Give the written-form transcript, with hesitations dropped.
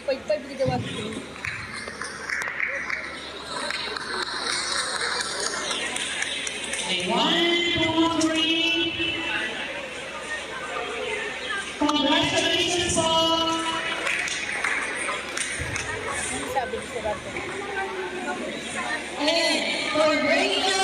5-5 di gawa. Okay, 1, 2, 3. Congratulations po! Ano sabi ni Sir Rato? And for breaking